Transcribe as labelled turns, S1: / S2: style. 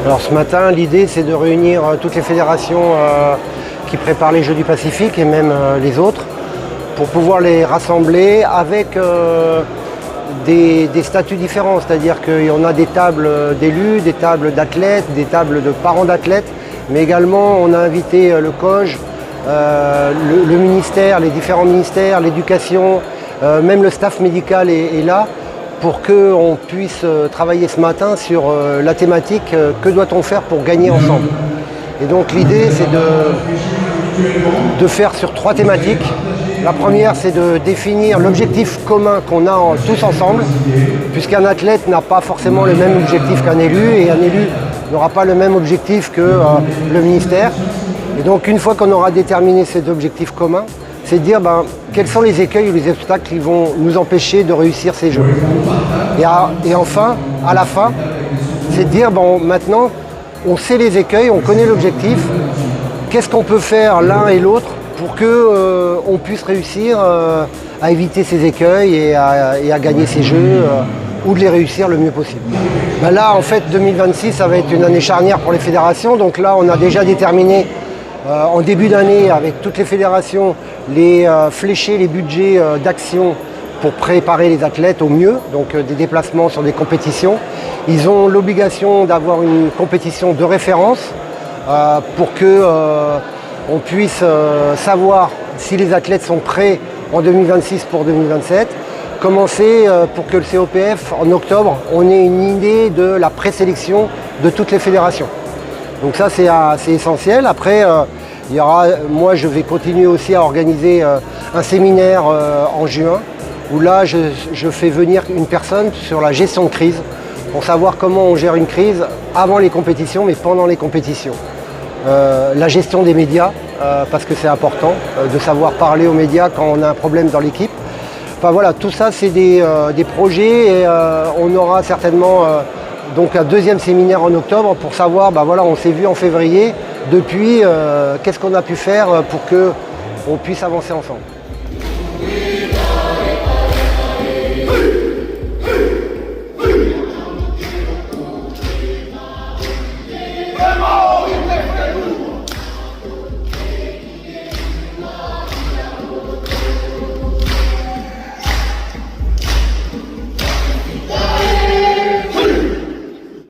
S1: Alors ce matin, l'idée c'est de réunir toutes les fédérations qui préparent les Jeux du Pacifique et même les autres pour pouvoir les rassembler avec des statuts différents. C'est-à-dire qu'on a des tables d'élus, des tables d'athlètes, des tables de parents d'athlètes, mais également on a invité le COJ, le ministère, les différents ministères, l'éducation, même le staff médical est là, pour qu'on puisse travailler ce matin sur la thématique que doit-on faire pour gagner ensemble. Et donc l'idée c'est de faire sur 3 thématiques. La première c'est de définir l'objectif commun qu'on a tous ensemble, puisqu'un athlète n'a pas forcément le même objectif qu'un élu, et un élu n'aura pas le même objectif que le ministère. Et donc une fois qu'on aura déterminé cet objectif commun, c'est de dire quels sont les écueils ou les obstacles qui vont nous empêcher de réussir ces Jeux. Et enfin, à la fin, c'est de dire maintenant, on sait les écueils, on connaît l'objectif, qu'est-ce qu'on peut faire l'un et l'autre pour qu'on puisse réussir à éviter ces écueils et à gagner ces Jeux ou de les réussir le mieux possible. Là, en fait, 2026, ça va être une année charnière pour les fédérations. Donc là, on a déjà déterminé en début d'année, avec toutes les fédérations, les flécher les budgets d'action pour préparer les athlètes au mieux, donc des déplacements sur des compétitions. Ils ont l'obligation d'avoir une compétition de référence pour qu'on puisse savoir si les athlètes sont prêts en 2026 pour 2027. Commencer pour que le COPF, en octobre, on ait une idée de la présélection de toutes les fédérations. Donc ça c'est essentiel. Après, moi je vais continuer aussi à organiser un séminaire en juin, où là je fais venir une personne sur la gestion de crise, pour savoir comment on gère une crise avant les compétitions, mais pendant les compétitions. La gestion des médias, parce que c'est important de savoir parler aux médias quand on a un problème dans l'équipe. Enfin voilà, tout ça c'est des projets, et on aura certainement donc un deuxième séminaire en octobre pour savoir, on s'est vu en février, depuis qu'est-ce qu'on a pu faire pour qu'on puisse avancer ensemble.